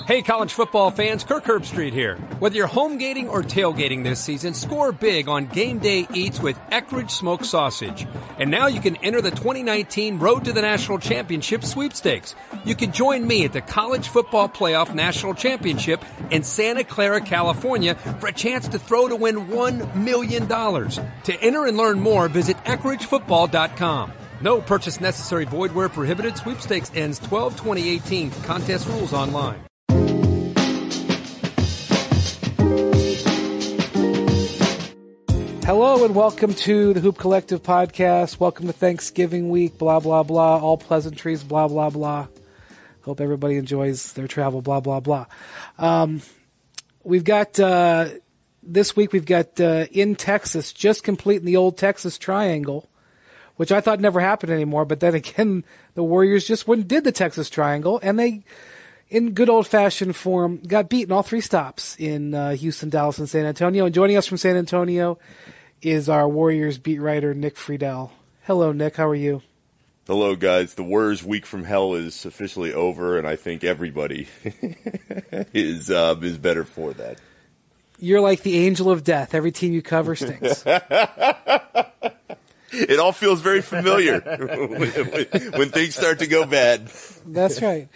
Hey, college football fans, Kirk Herbstreit here. Whether you're home gating or tailgating this season, score big on Game Day Eats with Eckridge Smoked Sausage. And now you can enter the 2019 Road to the National Championship sweepstakes. You can join me at the College Football Playoff National Championship in Santa Clara, California for a chance to throw to win $1 million. To enter and learn more, visit EckridgeFootball.com. No purchase necessary, void where prohibited. Sweepstakes ends 12/20/18. Contest rules online. Hello and welcome to the Hoop Collective podcast. Welcome to Thanksgiving week, blah, blah, blah. All pleasantries, blah, blah, blah. Hope everybody enjoys their travel, blah, blah, blah. We've got, this week we've got in Texas, just completing the old Texas Triangle, which I thought never happened anymore. But then again, the Warriors just went and did the Texas Triangle, and they, in good old-fashioned form, got beaten all three stops in Houston, Dallas, and San Antonio. And joining us from San Antonio is our Warriors beat writer, Nick Friedel. Hello, Nick. How are you? Hello, guys. The Warriors' week from hell is officially over, and I think everybody is better for that. You're like the angel of death. Every team you cover stinks. It all feels very familiar when things start to go bad. That's right.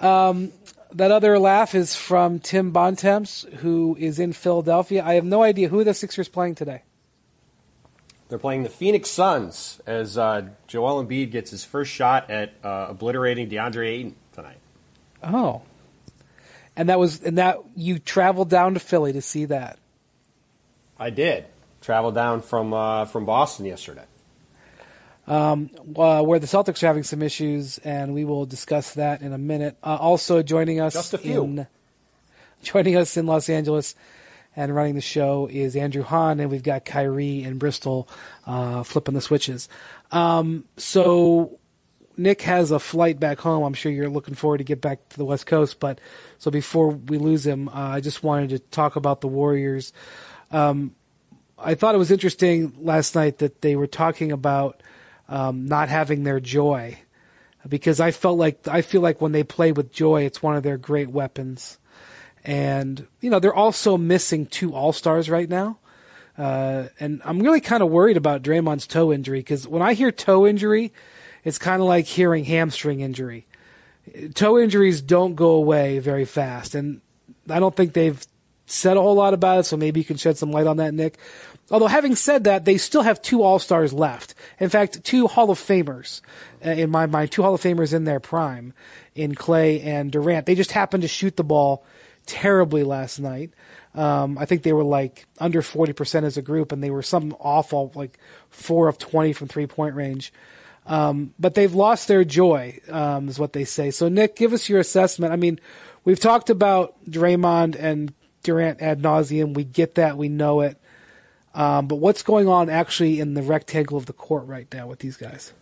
That other laugh is from Tim Bontemps, who is in Philadelphia. I have no idea who the Sixers playing today. They're playing the Phoenix Suns as Joel Embiid gets his first shot at obliterating DeAndre Ayton tonight. Oh, and that you traveled down to Philly to see that. I did travel down from Boston yesterday. Where the Celtics are having some issues, and we will discuss that in a minute. Also joining us, just a few. Joining us in Los Angeles and running the show is Andrew Hahn, and we've got Kyrie in Bristol flipping the switches. So Nick has a flight back home. I'm sure you're looking forward to get back to the West Coast. But so before we lose him, I just wanted to talk about the Warriors. I thought it was interesting last night that they were talking about not having their joy, because I feel like when they play with joy, it's one of their great weapons. And, you know, they're also missing two All-Stars right now. And I'm really kind of worried about Draymond's toe injury, because when I hear toe injury, it's kind of like hearing hamstring injury. Toe injuries don't go away very fast. And I don't think they've said a whole lot about it, so maybe you can shed some light on that, Nick. Although, having said that, they still have two All-Stars left. In fact, two Hall of Famers, in my mind, two Hall of Famers in their prime, in Clay and Durant. They just happened to shoot the ball terribly last night. I think they were like under 40% as a group, and they were something awful, like 4 of 20 from three-point range. But they've lost their joy, is what they say. So, Nick, give us your assessment. I mean, we've talked about Draymond and Durant ad nauseum. We get that. We know it. But what's going on actually in the rectangle of the court right now with these guys?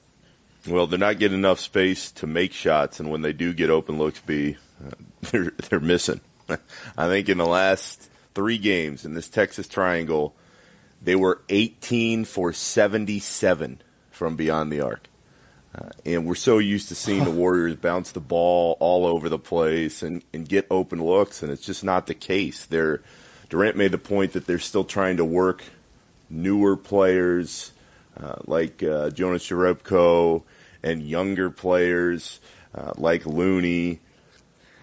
Well, they're not getting enough space to make shots, and when they do get open looks, they're missing. I think in the last 3 games in this Texas Triangle, they were 18 for 77 from beyond the arc. And we're so used to seeing the Warriors bounce the ball all over the place and get open looks, and it's just not the case. Durant made the point that they're still trying to work newer players like Jonas Jerebko and younger players like Looney.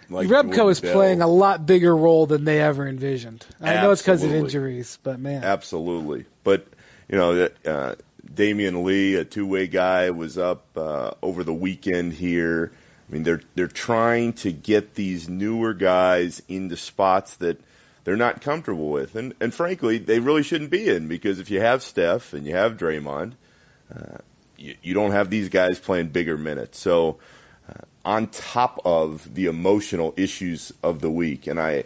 Like Jerebko is playing a lot bigger role than they ever envisioned. I know it's because of injuries, but man. Absolutely. But, you know, Damian Lee, a two-way guy, was up over the weekend here. I mean, they're trying to get these newer guys into spots that they're not comfortable with. And frankly, they really shouldn't be in, because if you have Steph and you have Draymond, you don't have these guys playing bigger minutes. So on top of the emotional issues of the week, and I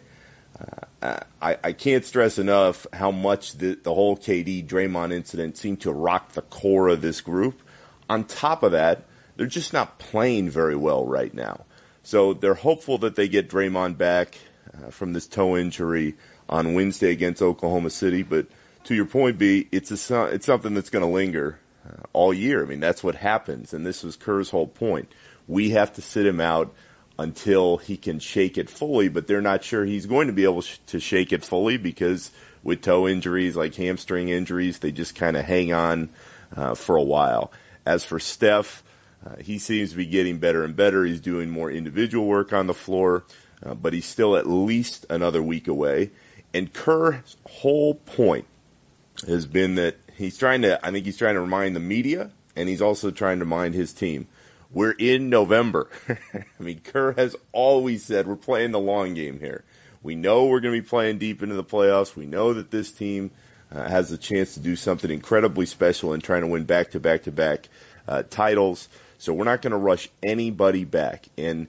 can't stress enough how much the whole KD-Draymond incident seemed to rock the core of this group. On top of that, they're just not playing very well right now. So they're hopeful that they get Draymond back from this toe injury on Wednesday against Oklahoma City. But to your point, B, it's something that's going to linger all year. I mean, that's what happens, and this was Kerr's whole point. We have to sit him out until he can shake it fully, but they're not sure he's going to be able to shake it fully because with toe injuries like hamstring injuries, they just kind of hang on for a while. As for Steph, he seems to be getting better and better. He's doing more individual work on the floor, but he's still at least another week away. And Kerr's whole point has been that I think he's trying to remind the media, and he's also trying to remind his team, we're in November. I mean, Kerr has always said we're playing the long game here. We know we're going to be playing deep into the playoffs. We know that this team has a chance to do something incredibly special in trying to win back-to-back-to-back titles. So we're not going to rush anybody back. And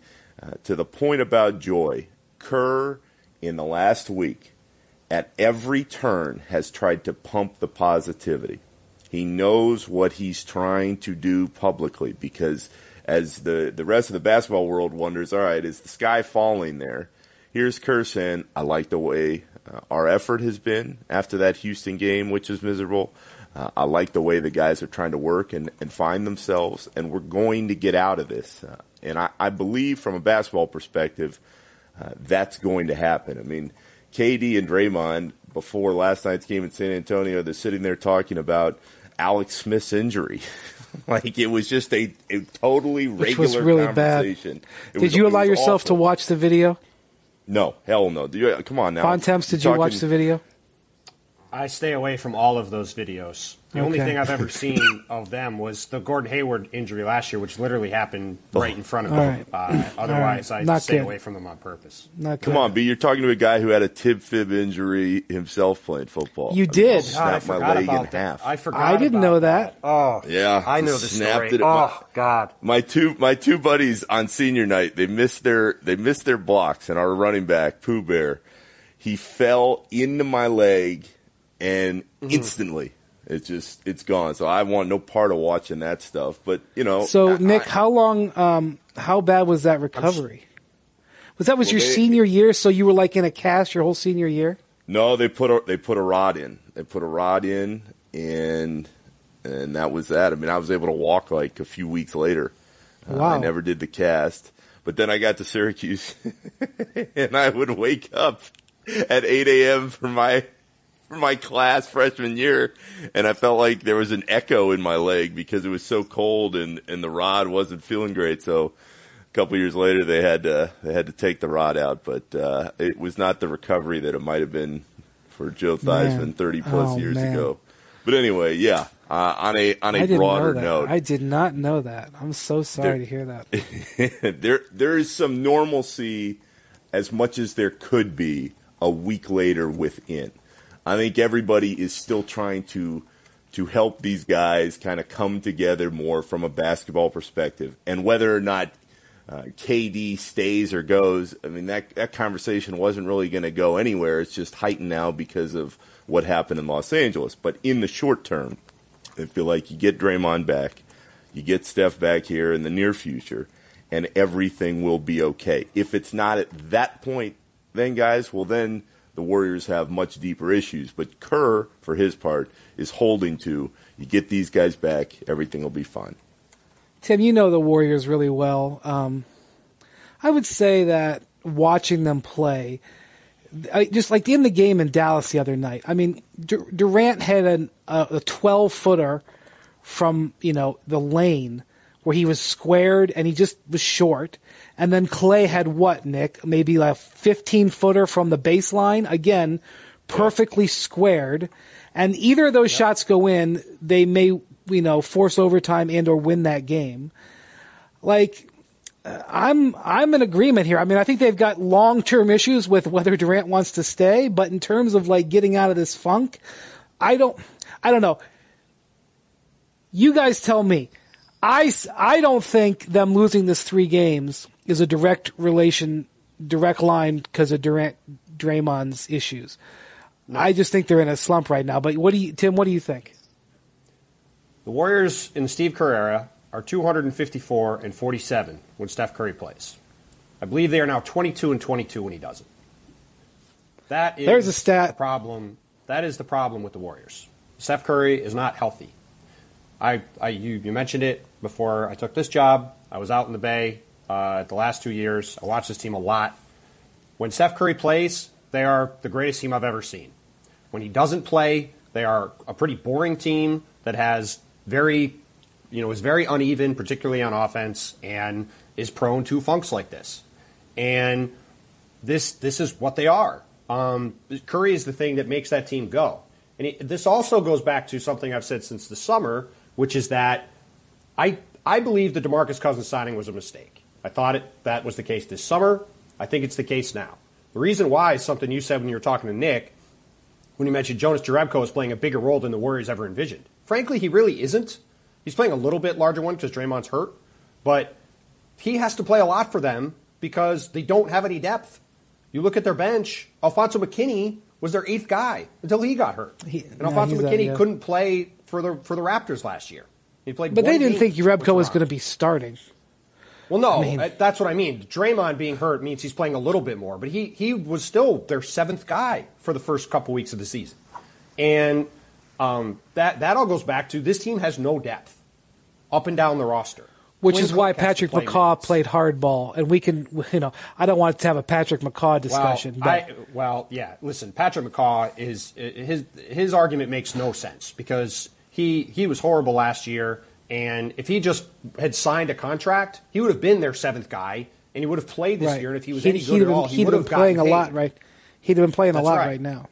to the point about joy, Kerr in the last week at every turn has tried to pump the positivity. He knows what he's trying to do publicly because as the rest of the basketball world wonders, all right, is the sky falling there? Here's Kerr saying, I like the way our effort has been after that Houston game, which is miserable. I like the way the guys are trying to work and find themselves, and we're going to get out of this. And I believe from a basketball perspective, that's going to happen. I mean, KD and Draymond, before last night's game in San Antonio, they're sitting there talking about Alex Smith's injury. Like, it was just a totally regular Which was really conversation. Bad. Did you allow yourself to watch the video? No, hell no. Come on now. Bontemps, did you watch the video? I stay away from all of those videos. The only thing I've ever seen of them was the Gordon Hayward injury last year, which literally happened right in front of me. Otherwise, I stay away from them on purpose. Come on, B. You're talking to a guy who had a tib-fib injury himself playing football. You did. Snapped my leg in half. I didn't know that. Oh, yeah. I know the story. Oh, God. My two buddies on senior night, they missed their blocks, and our running back, Pooh Bear, he fell into my leg, and instantly it's gone. So I want no part of watching that stuff. But So Nick, how bad was that recovery? Was your senior year? So you were like in a cast your whole senior year? No, they put a rod in. They put a rod in, and that was that. I mean, I was able to walk like a few weeks later. Wow. I never did the cast, but then I got to Syracuse, and I would wake up at 8 a.m. for my class freshman year, and I felt like there was an echo in my leg because it was so cold and the rod wasn't feeling great. So a couple years later, they had to take the rod out, but it was not the recovery that it might have been for Joe Theismann 30 plus years ago. But anyway, yeah. On a broader note, I did not know that. I'm so sorry to hear that. there is some normalcy, as much as there could be a week later within. I think everybody is still trying to help these guys kind of come together more from a basketball perspective. And whether or not KD stays or goes, I mean, that conversation wasn't really going to go anywhere. It's just heightened now because of what happened in Los Angeles. But in the short term, I feel like you get Draymond back, you get Steph back here in the near future, and everything will be okay. If it's not at that point, then guys, well then the Warriors have much deeper issues. But Kerr, for his part, is holding to, you get these guys back, everything will be fine. Tim, you know the Warriors really well. I wowould say that watching them play, just like in the game in Dallas the other night, I mean, Durant had a 12-footer from, the lane where he was squared and he just was short. And then Clay had what, Nick? Maybe a 15-footer from the baseline. Again, perfectly squared. And either of those shots go in, they may, force overtime and or win that game. Like, I'm in agreement here. I mean, I think they've got long-term issues with whether Durant wants to stay, but in terms of like getting out of this funk, I don't know. You guys tell me. I don't think them losing this 3 games is a direct line because of Draymond's issues. No. I just think they're in a slump right now. But Tim, what do you think? The Warriors in the Steve Kerr era are 254-47 when Steph Curry plays. I believe they are now 22-22 when he doesn't. That is There's a stat. The problem. That is the problem with the Warriors. Steph Curry is not healthy. You mentioned it before I took this job. I was out in the Bay the last 2 years. I watch this team a lot. When Steph Curry plays, they are the greatest team I've ever seen. When he doesn't play, they are a pretty boring team that has is very uneven, particularly on offense, and is prone to funks like this. And this is what they are. Curry is the thing that makes that team go. And this also goes back to something I've said since the summer, which is that I believe the DeMarcus Cousins signing was a mistake. I thought that was the case this summer. I think it's the case now. The reason why is something you said when you were talking to Nick, when you mentioned Jonas Jerebko is playing a bigger role than the Warriors ever envisioned. Frankly, he really isn't. He's playing a little bit larger one because Draymond's hurt, but he has to play a lot for them because they don't have any depth. You look at their bench, Alfonso McKinney was their 8th guy until he got hurt. Alfonso McKinney couldn't play for the Raptors last year. He played, but they didn't think Jerebko was going to be starting. Well, no, that's what I mean. Draymond being hurt means he's playing a little bit more, but he was still their 7th guy for the first couple weeks of the season. And that all goes back to this team has no depth up and down the roster. Which is why Patrick McCaw played hardball, and we can, I don't want to have a Patrick McCaw discussion. Listen, Patrick McCaw is his argument makes no sense because he was horrible last year. And if he just had signed a contract, he would have been their 7th guy, and he would have played this year. And if he was any good at all, he would have been playing a lot, right? He'd have been playing a lot right now.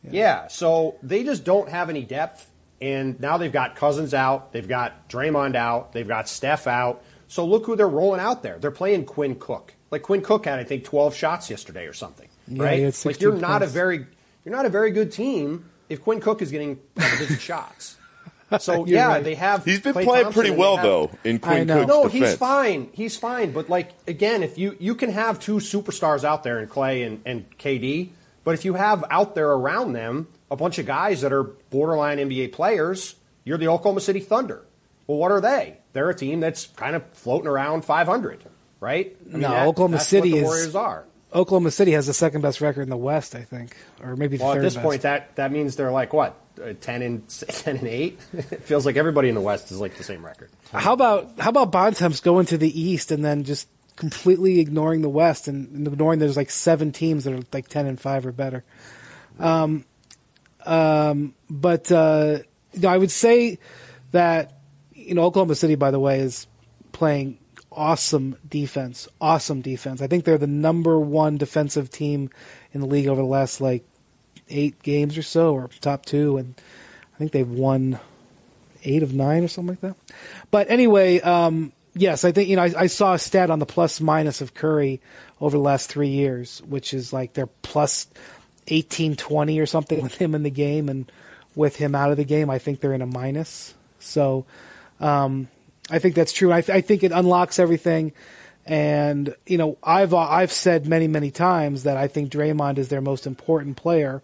Yeah, so they just don't have any depth, and now they've got Cousins out, they've got Draymond out, they've got Steph out. So look who they're rolling out there. They're playing Quinn Cook. Like Quinn Cook had, I think, 12 shots yesterday or something, right? Like you're not a very good team if Quinn Cook is getting double-digit shots. So, they have. He's been playing pretty well, though, in Quinn Cook's defense. He's fine. He's fine. But, again, if you can have 2 superstars out there in Clay and KD, but if you have out there around them a bunch of guys that are borderline NBA players, you're the Oklahoma City Thunder. Well, what are they? They're a team that's kind of floating around 500, right? Oklahoma City what the Warriors are. Oklahoma City has the 2nd-best record in the West, I think, or maybe the 3rd best. At this point, that means they're like what? 10 and 8. It feels like everybody in the West is like the same record. How about Bontemps going to the East and then just completely ignoring the West and ignoring there's like 7 teams that are like 10 and 5 or better. But I would say that Oklahoma City, by the way, is playing awesome defense. I think they're the number 1 defensive team in the league over the last 8 games or so, or top 2, and I think they've won 8 of 9 or something like that. But anyway, yes, I think I saw a stat on the plus minus of Curry over the last 3 years, which is like they're plus 18-20 or something with him in the game, and with him out of the game, I think they're in a minus. So I think that's true. I think it unlocks everything. And, I've said many, many times that I think Draymond is their most important player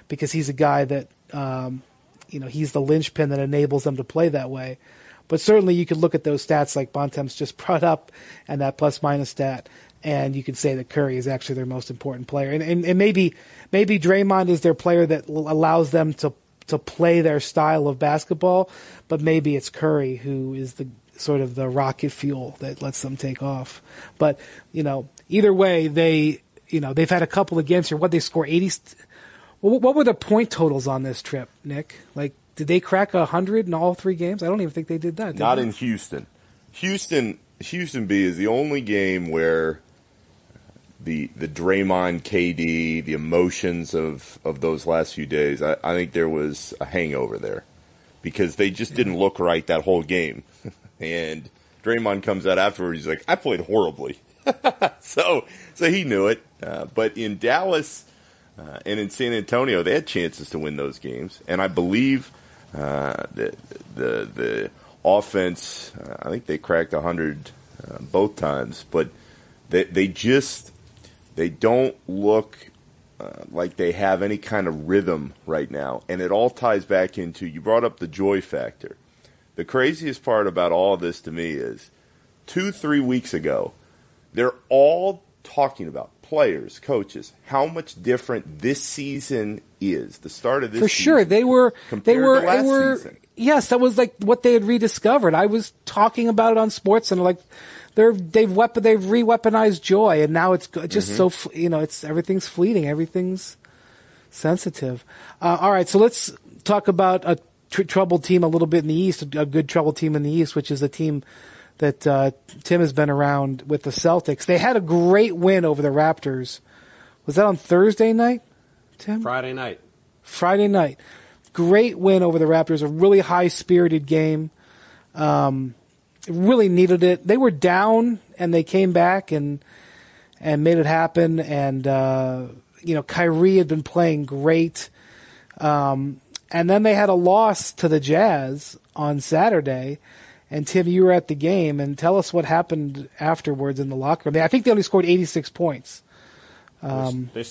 because he's a guy that, he's the linchpin that enables them to play that way. But certainly you could look at those stats like Bontemps just brought up and that plus-minus stat, and you could say that Curry is actually their most important player. And maybe Draymond is their player that allows them to play their style of basketball, but maybe it's Curry who is the sort of the rocket fuel that lets them take off. But, either way, they've had a couple of games here. What they score 80. What were the point totals on this trip, Nick? Did they crack 100 in all 3 games? I don't even think they did that. Not in Houston. Houston B is the only game where the Draymond, KD, the emotions of those last few days, I think there was a hangover there because they just didn't look right that whole game. And Draymond comes out afterwards. He's like, I played horribly. so he knew it. But in Dallas and in San Antonio, they had chances to win those games. And I believe the offense, I think they cracked 100 both times. But they don't look like they have any kind of rhythm right now. And it all ties back into, you brought up the joy factor. The craziest part about all of this to me is 2-3 weeks ago, they're all talking about players, coaches, how much different this season is. The start of this for season sure they were last season. Yes, that was like what they had rediscovered. I was talking about it on SportsCenter, like they've re-weaponized joy, and now it's just so it's everything's fleeting, everything's sensitive. All right, so let's talk about a troubled team a little bit in the East, a good troubled team in the East, which is a team that Tim has been around with, the Celtics. They had a great win over the Raptors. Was that on Thursday night, Tim? Friday night. Great win over the Raptors, a really high-spirited game. Really needed it. They were down, and they came back and made it happen. And, Kyrie had been playing great. And then they had a loss to the Jazz on Saturday. And, Tim, you were at the game, and tell us what happened afterwards in the locker room. I think they only scored 86 points. They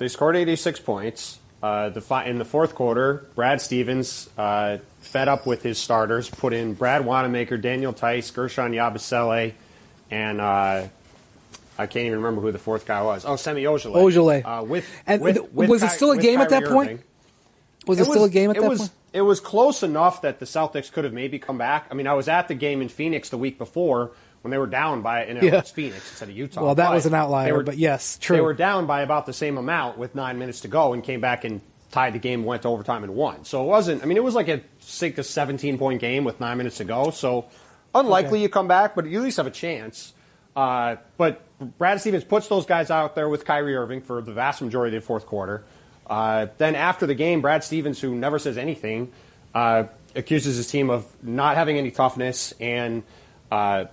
scored 86 points. In the fourth quarter, Brad Stevens, fed up with his starters, put in Brad Wanamaker, Daniel Tice, Gershon Yabusele, and I can't even remember who the fourth guy was. Oh, Semi Ojeleye. Was it still a game at that point? Was it still a game at that point? It was close enough that the Celtics could have maybe come back. I mean, I was at the game in Phoenix the week before when they were down by, it's Phoenix instead of Utah. Well, that was an outlier, but yes, true. They were down by about the same amount with 9 minutes to go and came back and tied the game, went to overtime and won. So it was like a 17-point game with 9 minutes to go. So unlikely you come back, but you at least have a chance. But Brad Stevens puts those guys out there with Kyrie Irving for the vast majority of the fourth quarter. Then after the game, Brad Stevens, who never says anything, accuses his team of not having any toughness and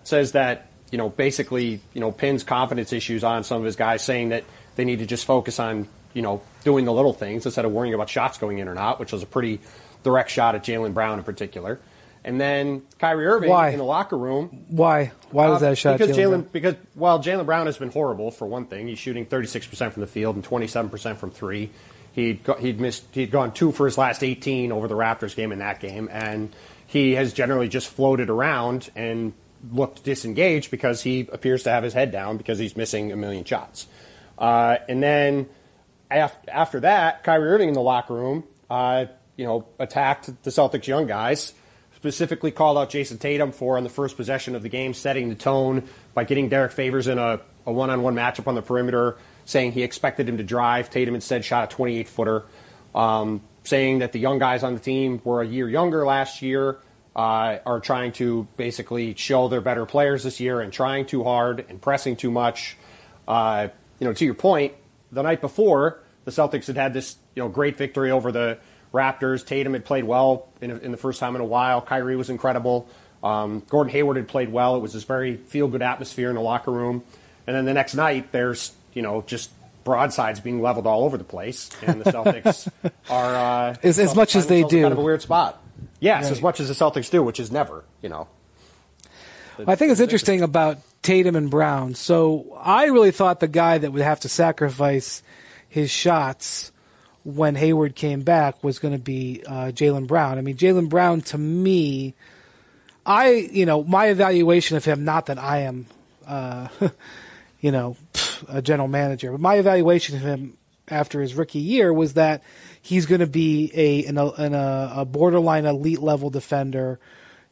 says that, basically, pins confidence issues on some of his guys, saying that they need to just focus on, doing the little things instead of worrying about shots going in or not, which was a pretty direct shot at Jaylen Brown in particular. And then Kyrie Irving in the locker room. Why? Why was that shot? Because Jaylen Brown has been horrible, for one thing. He's shooting 36% from the field and 27% from three. He'd gone 2 for his last 18 over the Raptors game in that game, and he has generally just floated around and looked disengaged because he appears to have his head down because he's missing a million shots. And then after that, Kyrie Irving in the locker room, attacked the Celtics young guys, specifically called out Jason Tatum for, on the first possession of the game, setting the tone by getting Derek Favors in a one-on-one matchup on the perimeter, saying he expected him to drive. Tatum instead shot a 28-footer, saying that the young guys on the team were a year younger last year, are trying to basically show they're better players this year and trying too hard and pressing too much. To your point, the night before, the Celtics had this great victory over the Raptors. Tatum had played well in the first time in a while. Kyrie was incredible. Gordon Hayward had played well. It was this very feel-good atmosphere in the locker room. And then the next night, there's just broadsides being leveled all over the place, and the Celtics are as much as they do, kind of a weird spot. Yes, right. As much as the Celtics do, which is never, Well, I think it's interesting about Tatum and Brown. So I really thought the guy that would have to sacrifice his shots when Hayward came back was going to be Jaylen Brown. I mean, Jaylen Brown, to me, my evaluation of him, not that I am, a general manager, but my evaluation of him after his rookie year was that he's going to be a borderline elite level defender,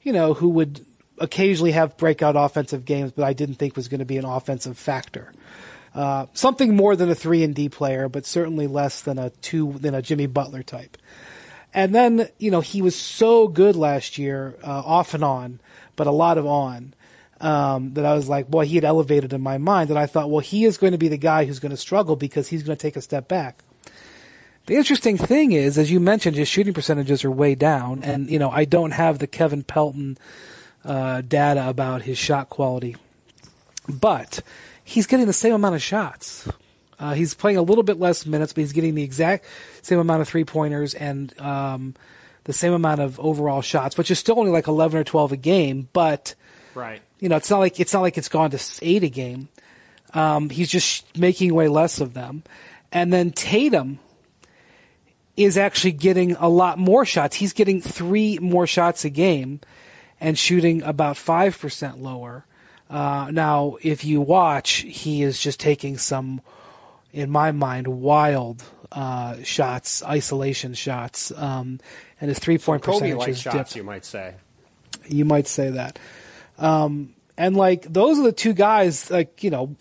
who would occasionally have breakout offensive games, but I didn't think was going to be an offensive factor. Something more than a 3-and-D player, but certainly less than a Jimmy Butler type. And then, he was so good last year, off and on, but a lot of on, that I was like, boy, he had elevated in my mind. And I thought, well, he is going to be the guy who's going to struggle because he's going to take a step back. The interesting thing is, as you mentioned, his shooting percentages are way down. And, I don't have the Kevin Pelton data about his shot quality. But he's getting the same amount of shots. He's playing a little bit less minutes, but he's getting the exact same amount of three-pointers and the same amount of overall shots, which is still only like 11 or 12 a game. But right. It's not like it's gone to 8 a game. He's just making way less of them. And then Tatum is actually getting a lot more shots. He's getting 3 more shots a game and shooting about 5% lower. Now, if you watch, he is just taking some, in my mind, wild shots, isolation shots, and his 3-point percentage is shots, you might say. You might say that. And, like, those are the two guys, like, you know,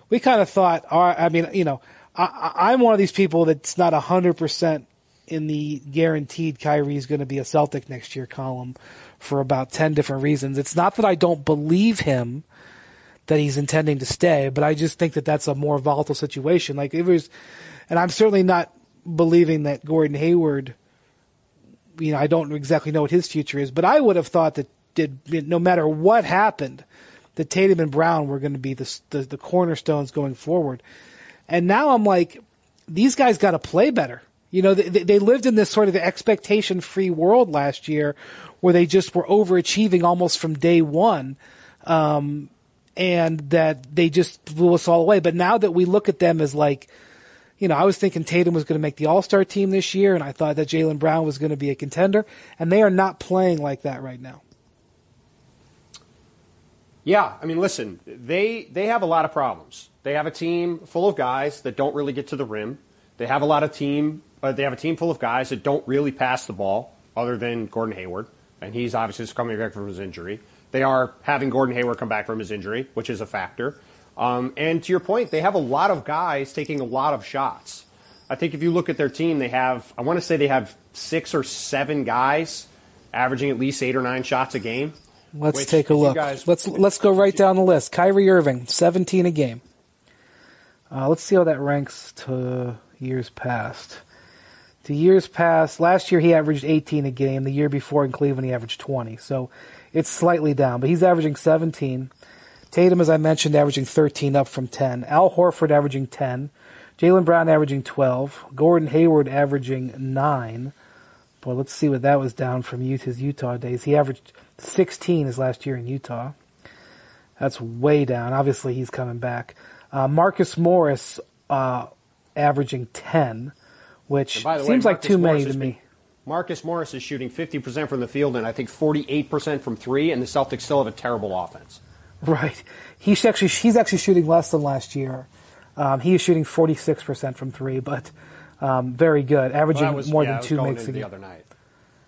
we kind of thought, I mean, you know, I'm one of these people that's not 100% in the guaranteed Kyrie's going to be a Celtic next year column for about 10 different reasons. It's not that I don't believe him that he's intending to stay, but I just think that that's a more volatile situation. Like, it was, and I'm certainly not believing that Gordon Hayward, you know, I don't exactly know what his future is, but I would have thought that no matter what happened, that Tatum and Brown were going to be the cornerstones going forward. And now I'm like, these guys got to play better. You know, they lived in this sort of expectation-free world last year where they just were overachieving almost from day one, and that they just blew us all away. But now that we look at them as like, you know, I was thinking Tatum was going to make the All-Star team this year, and I thought that Jaylen Brown was going to be a contender, and they are not playing like that right now. Yeah, I mean, listen, they have a lot of problems. They have a team full of guys that don't really get to the rim. They have a team full of guys that don't really pass the ball, other than Gordon Hayward, and he's obviously just coming back from his injury. They are having Gordon Hayward come back from his injury, which is a factor. And to your point, they have a lot of guys taking a lot of shots. I think if you look at their team, they have 6 or 7 guys averaging at least 8 or 9 shots a game. Let's take a look. Let's go right down the list. Kyrie Irving, 17 a game. Let's see how that ranks to years past. To years past, last year he averaged 18 a game. The year before in Cleveland he averaged 20. So it's slightly down, but he's averaging 17. Tatum, as I mentioned, averaging 13 up from 10. Al Horford averaging 10. Jaylen Brown averaging 12. Gordon Hayward averaging 9. Boy, let's see what that was down from his Utah days. He averaged 16 his last year in Utah. That's way down. Obviously, he's coming back. Marcus Morris averaging 10, which seems like too many to me. Marcus Morris is shooting 50% from the field and I think 48% from 3, and the Celtics still have a terrible offense. Right. He's actually shooting less than last year. He is shooting 46% from 3, but very good, averaging more than 2 makes a game. The other night.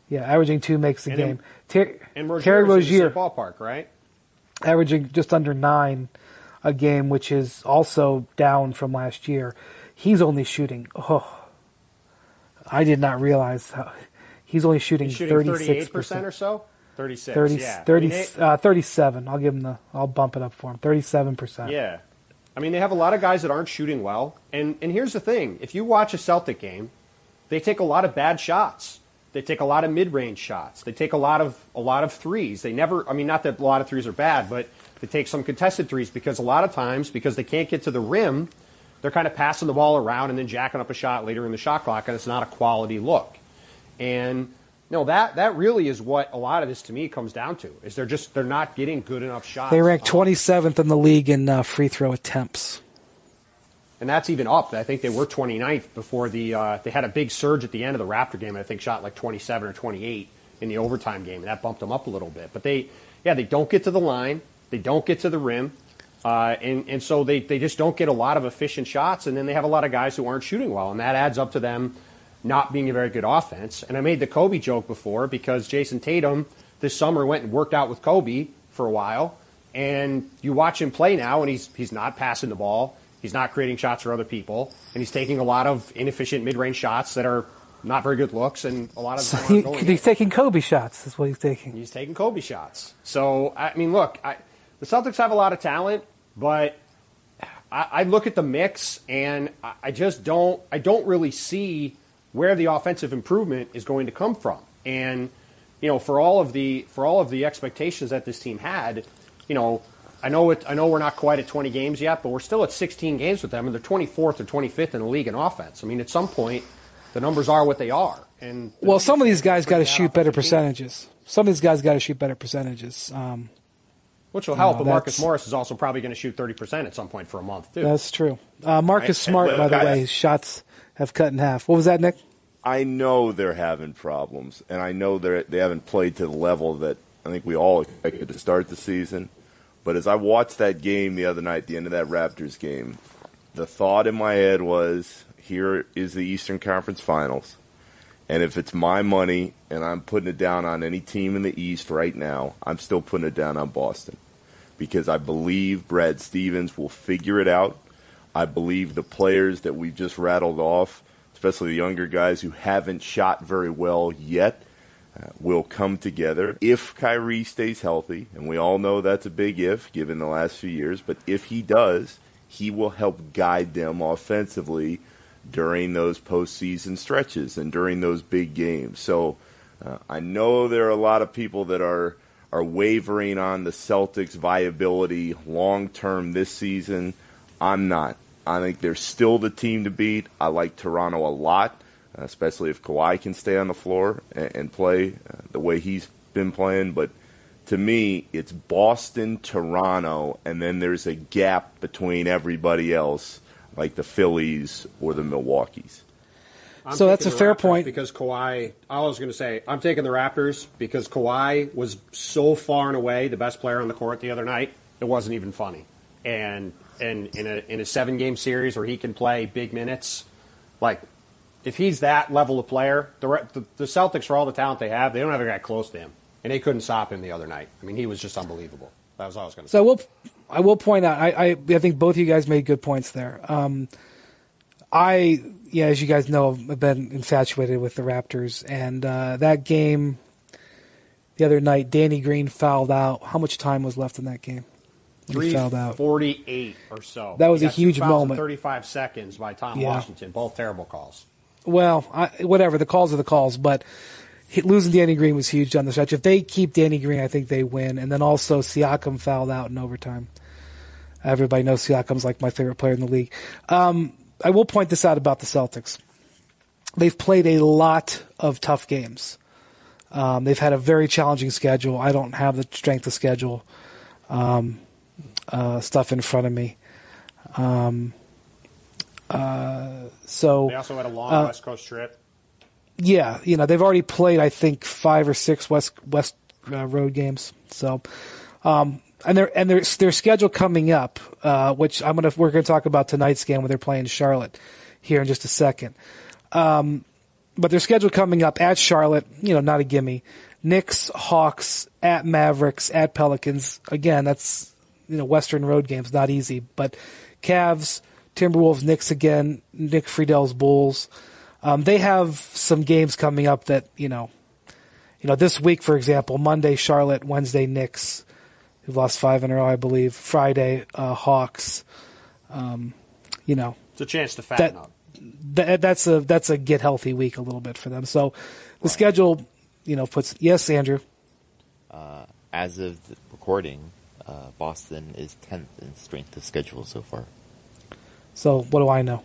Yeah, averaging 2 makes a game. And Terry Rozier, ballpark, right? Averaging just under 9 a game, which is also down from last year. He's only shooting. I did not realize how he's only shooting 38% or so. 36. 37. I'll bump it up for him. 37%. Yeah. I mean, they have a lot of guys that aren't shooting well. And here's the thing. If you watch a Celtic game, they take a lot of bad shots. They take a lot of mid-range shots. They take a lot of threes. They never, I mean, not that a lot of threes are bad, but they take some contested threes because a lot of times, because they can't get to the rim, they're kind of passing the ball around and then jacking up a shot later in the shot clock, and it's not a quality look. And that really is what a lot of this to me comes down to, is they're not getting good enough shots. They rank 27th in the league in free throw attempts. And that's even up. I think they were 29th before they had a big surge at the end of the Raptor game. I think shot like 27 or 28 in the overtime game, and that bumped them up a little bit. But they don't get to the line. They don't get to the rim. And so they just don't get a lot of efficient shots, and then they have a lot of guys who aren't shooting well, and that adds up to them not being a very good offense. And I made the Kobe joke before because Jason Tatum this summer went and worked out with Kobe for a while, and you watch him play now, and he's not passing the ball. He's not creating shots for other people, and he's taking a lot of inefficient mid-range shots that are not very good looks, and a lot of them he's taking Kobe shots. That's what he's taking. He's taking Kobe shots. So, I mean, look, the Celtics have a lot of talent, but I look at the mix, and I don't really see where the offensive improvement is going to come from. And, for all of the expectations that this team had, I know we're not quite at 20 games yet, but we're still at 16 games with them, and they're 24th or 25th in the league in offense. I mean, at some point, the numbers are what they are. And some of these guys got to shoot better percentages. Some of these guys got to shoot better percentages. Which will help, but Marcus Morris is also probably going to shoot 30% at some point for a month, too. That's true. Marcus Smart, by the way, his shots have cut in half. What was that, Nick? I know they're having problems, and I know they haven't played to the level that I think we all expected to start the season. But as I watched that game the other night, the end of that Raptors game, the thought in my head was, here is the Eastern Conference Finals. And if it's my money and I'm putting it down on any team in the East right now, I'm still putting it down on Boston. because I believe Brad Stevens will figure it out. I believe the players that we've just rattled off, especially the younger guys who haven't shot very well yet, will come together. If Kyrie stays healthy, and we all know that's a big if given the last few years, but if he does, he will help guide them offensively during those postseason stretches and during those big games. So I know there are a lot of people that are wavering on the Celtics' viability long-term this season. I'm not. I think they're still the team to beat. I like Toronto a lot, especially if Kawhi can stay on the floor and play the way he's been playing. But to me, it's Boston, Toronto, and then there's a gap between everybody else, like the Phillies or the Milwaukees. So that's a fair point. Because Kawhi, I was going to say, I'm taking the Raptors because Kawhi was so far and away the best player on the court the other night, it wasn't even funny. And in a 7-game series where he can play big minutes, like, if he's that level of player, the Celtics, for all the talent they have, they don't have a guy close to him. And they couldn't stop him the other night. I mean, he was just unbelievable. That was all I was going to say. So I will point out, I think both of you guys made good points there. As you guys know, I've been infatuated with the Raptors. And that game the other night, Danny Green fouled out. How much time was left in that game? 3:48 or so. That was a huge moment. 35 seconds by Tom Washington. Both terrible calls. Well, whatever. The calls are the calls. But losing Danny Green was huge on the stretch. If they keep Danny Green, I think they win. And then also Siakam fouled out in overtime. Everybody knows Siakam's like my favorite player in the league. I will point this out about the Celtics. They've played a lot of tough games. They've had a very challenging schedule. I don't have the strength of schedule stuff in front of me. So they also had a long West Coast trip. Yeah, they've already played, I think, 5 or 6 West road games. So, and their schedule coming up, which we're gonna talk about tonight's game when they're playing Charlotte here in just a second. But their schedule coming up at Charlotte, not a gimme. Knicks, Hawks, at Mavericks, at Pelicans. Again, that's Western road games, not easy. But Cavs, Timberwolves, Knicks again, Nick Friedel's Bulls. They have some games coming up that this week, for example, Monday Charlotte, Wednesday Knicks, who've lost 5 in a row, I believe. Friday Hawks. It's a chance to fatten up. That's a get healthy week a little bit for them. So the schedule, puts. Yes, Andrew. As of the recording, Boston is 10th in strength of schedule so far. So what do I know?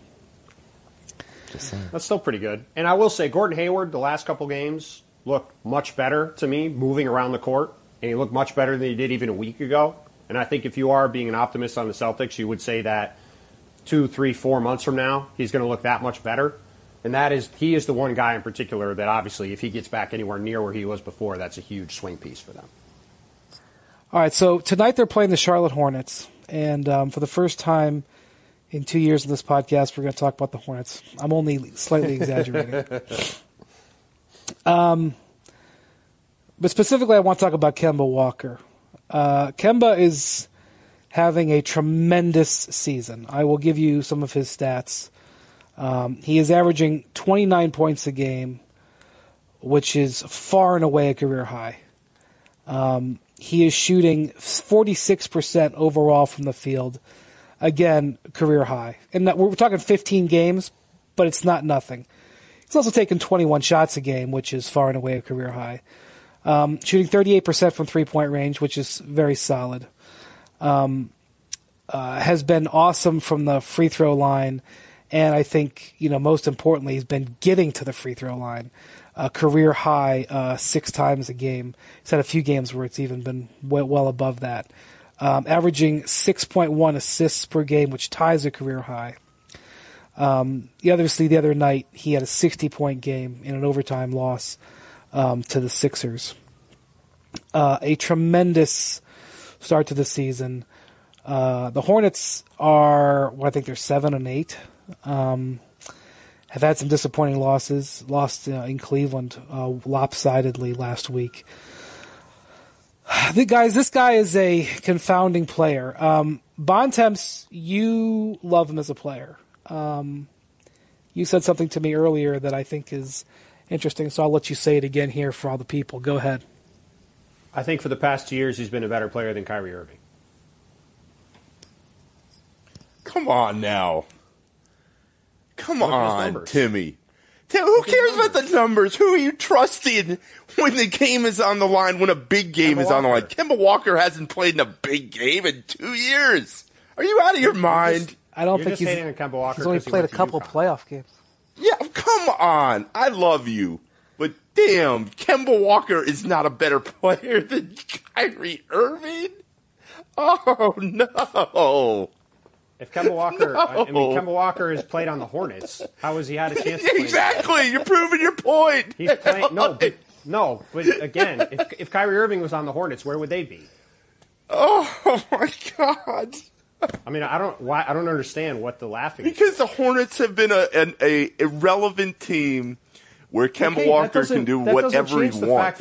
Just saying. That's still pretty good. And I will say, Gordon Hayward, the last couple games looked much better to me, moving around the court, and he looked much better than he did even a week ago. And I think if you are being an optimist on the Celtics, you would say that 2, 3, 4 months from now, he's going to look that much better. And he is the one guy in particular that obviously, if he gets back anywhere near where he was before, that's a huge swing piece for them. All right, so tonight they're playing the Charlotte Hornets. And for the first time in 2 years of this podcast, we're going to talk about the Hornets. I'm only slightly exaggerating. But specifically, I want to talk about Kemba Walker. Kemba is having a tremendous season. I will give you some of his stats. He is averaging 29 points a game, which is far and away a career high. He is shooting 46% overall from the field. Again, career high. And we're talking 15 games, but it's not nothing. He's also taken 21 shots a game, which is far and away a career high. Shooting 38% from three-point range, which is very solid. Has been awesome from the free throw line. And I think, most importantly, he's been getting to the free throw line. Career high 6 times a game. He's had a few games where it's even been well above that. Averaging 6.1 assists per game, which ties a career high. The other night, he had a 60-point game in an overtime loss to the Sixers. A tremendous start to the season. The Hornets are, I think they're 7-8. Have had some disappointing losses. Lost in Cleveland lopsidedly last week. This guy is a confounding player. Bontemps, you love him as a player. You said something to me earlier that I think is interesting, so I'll let you say it again here for all the people. Go ahead. I think for the past 2 years, he's been a better player than Kyrie Irving. Come on now. Come on, Timmy. Who cares about the numbers? Who are you trusting when the game is on the line, when a big game is on the line? Kemba Walker hasn't played in a big game in 2 years. Are you out of your mind? I don't think he's only played a couple playoff games. Yeah, come on. I love you. But damn, Kemba Walker is not a better player than Kyrie Irving? Oh, no. If Kemba Walker, Kemba Walker has played on the Hornets, how has he had a chance to play? Exactly, you're proving your point. He's playing, but again, if Kyrie Irving was on the Hornets, where would they be? Oh my God! I mean, I don't understand what the laughing is. Because the Hornets have been a irrelevant team where Kemba Walker can do whatever he wants.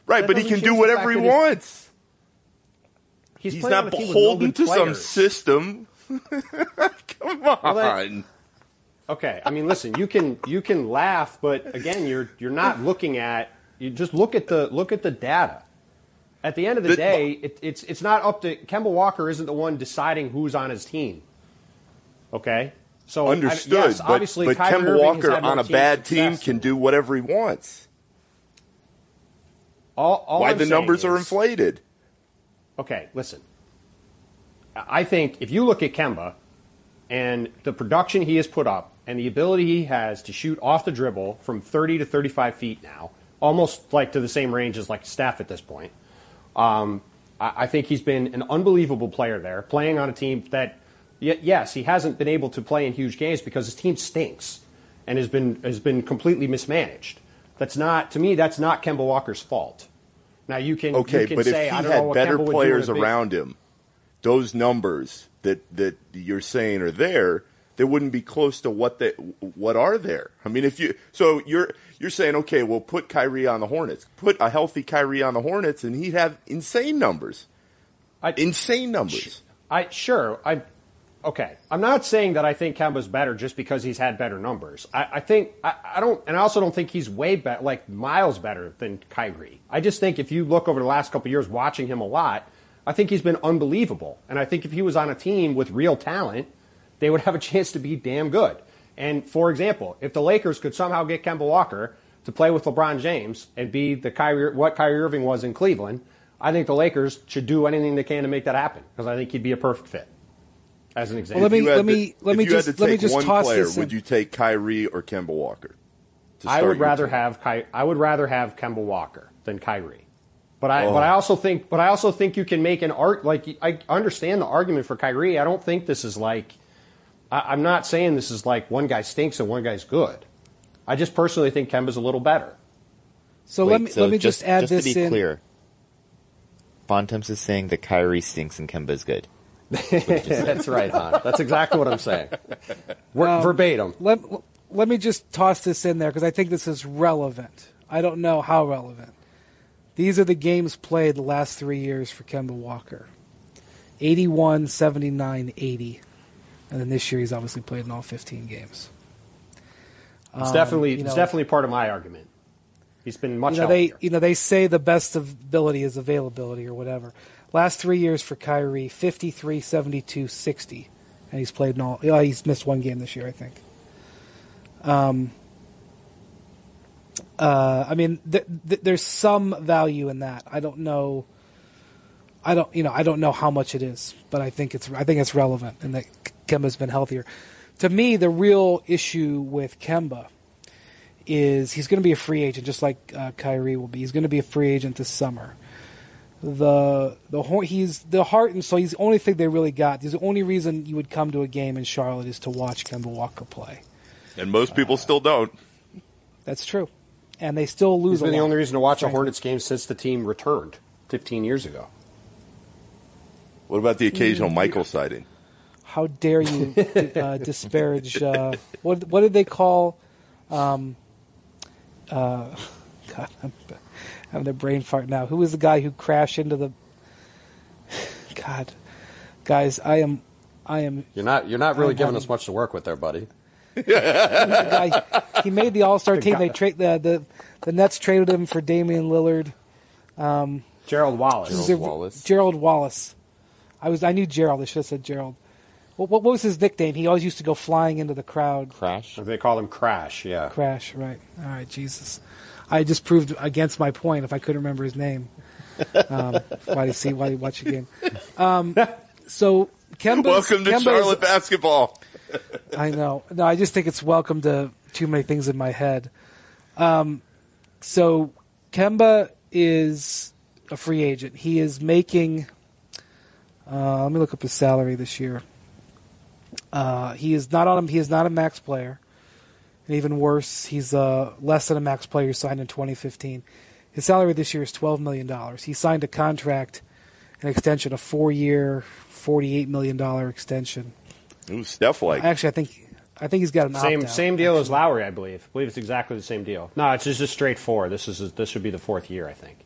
Right, but he can do whatever he wants. He's not beholden to some system. Come on. Okay, I mean, listen, you can laugh, but again, you're not looking at. You just look at the data. At the end of the day, it's not up to Kemba Walker. Isn't the one deciding who's on his team. Okay, so understood. Yes, obviously, but Kemba Walker on a bad team can do whatever he wants. Why the numbers are inflated? Okay, listen. I think if you look at Kemba and the production he has put up and the ability he has to shoot off the dribble from 30 to 35 feet now, almost like to the same range as like Steph at this point, I think he's been an unbelievable player there, playing on a team that, yes, he hasn't been able to play in huge games because his team stinks and has been completely mismanaged. That's not Kemba Walker's fault. Now you can but say, if he had better players around him, those numbers that you're saying are there, they wouldn't be close to what are there. I mean, you're saying, okay, we'll put Kyrie on the Hornets, put a healthy Kyrie on the Hornets, and he'd have insane numbers. Okay. I'm not saying that I think Kemba's better just because he's had better numbers. I also don't think he's way better, like miles better than Kyrie. I just think if you look over the last couple of years watching him a lot, I think he's been unbelievable. And I think if he was on a team with real talent, they would have a chance to be damn good. And, for example, if the Lakers could somehow get Kemba Walker to play with LeBron James and be what Kyrie Irving was in Cleveland, I think the Lakers should do anything they can to make that happen because I think he'd be a perfect fit. As an example. Well, let me just toss player, this in. Would you take Kyrie or Kemba Walker? I would rather have Kemba Walker than Kyrie. But I also think you can make an I understand the argument for Kyrie. I don't think this is like I'm not saying this is like one guy stinks and one guy's good. I just personally think Kemba's a little better. So let me just add this in. Just to be clear, Bontemps is saying that Kyrie stinks and Kemba is good. That's right, hon. That's exactly what I'm saying. Verbatim. Let me just toss this in there because I think this is relevant. I don't know how relevant. These are the games played the last 3 years for Kemba Walker. 81, 79, 80. And then this year he's obviously played in all 15 games. It's definitely part of my argument. He's been much healthier. They say the best of ability is availability or whatever. Last 3 years for Kyrie, 53, 72, 60. And he's played in all he's missed one game this year, I think. There's some value in that. I don't know how much it is, but I think it's relevant and that Kemba's been healthier. To me, the real issue with Kemba is he's going to be a free agent, just like Kyrie will be. He's going to be a free agent this summer. He's the heart and soul. He's the only thing they really got. The only reason you would come to a game in Charlotte is to watch Kemba Walker play. And most people still don't. That's true. And they still lose. He's been the only reason to watch a Hornets game since the team returned 15 years ago. What about the occasional Michael sighting? How dare you disparage? What did they call? God, having a brain fart now. Who was the guy who crashed into the? God, guys, I am. You're not really giving us much to work with there, buddy. He made the All-Star team. They the Nets traded him for Damian Lillard. Gerald Wallace. Gerald Wallace. I knew Gerald. I should have said Gerald. What was his nickname? He always used to go flying into the crowd. Crash. They call him Crash. Yeah. Crash. Right. All right. Jesus. I just proved against my point if I couldn't remember his name. Why do you watch the game? So Kemba. Welcome to Charlotte basketball. I know. No, I just think it's welcome to too many things in my head. So Kemba is a free agent. He is making. Let me look up his salary this year. He is not a max player, and even worse, he's less than a max player signed in 2015. His salary this year is $12 million. He signed a contract, an extension, a 4-year, $48 million extension. Ooh, Steph-like. Actually, I think he's got an opt-out. Same deal as Lowry, I believe. I believe it's exactly the same deal. No, it's just straight 4. This should be the 4th year, I think.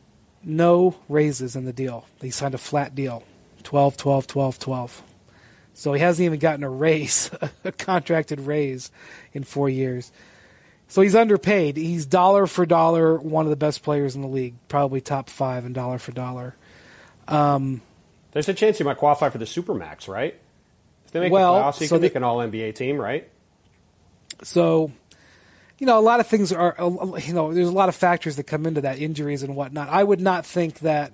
No raises in the deal. He signed a flat deal, 12, 12, 12, 12. So he hasn't even gotten a raise, a contracted raise in 4 years. So he's underpaid. He's dollar for dollar one of the best players in the league, probably top 5 in dollar for dollar. There's a chance he might qualify for the Supermax, right? If they make the playoffs, he can make an All-NBA team, right? So, a lot of things are, there's a lot of factors that come into that, injuries and whatnot. I would not think that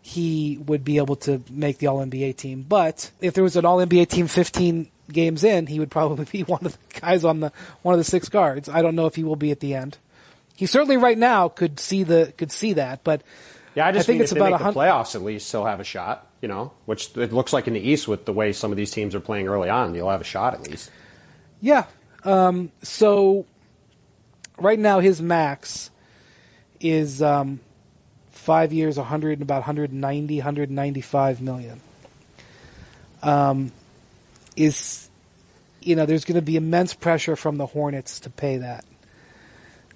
he would be able to make the All-NBA team. But if there was an All-NBA team 15 games in, he would probably be one of the guys on one of the 6 guards. I don't know if he will be at the end. He certainly right now could see that, but yeah, I think it's about the playoffs. At least he'll have a shot. Which it looks like in the East with the way some of these teams are playing early on, you'll have a shot at least. Yeah. So right now his max is 5 years, about 195 million. There's going to be immense pressure from the Hornets to pay that.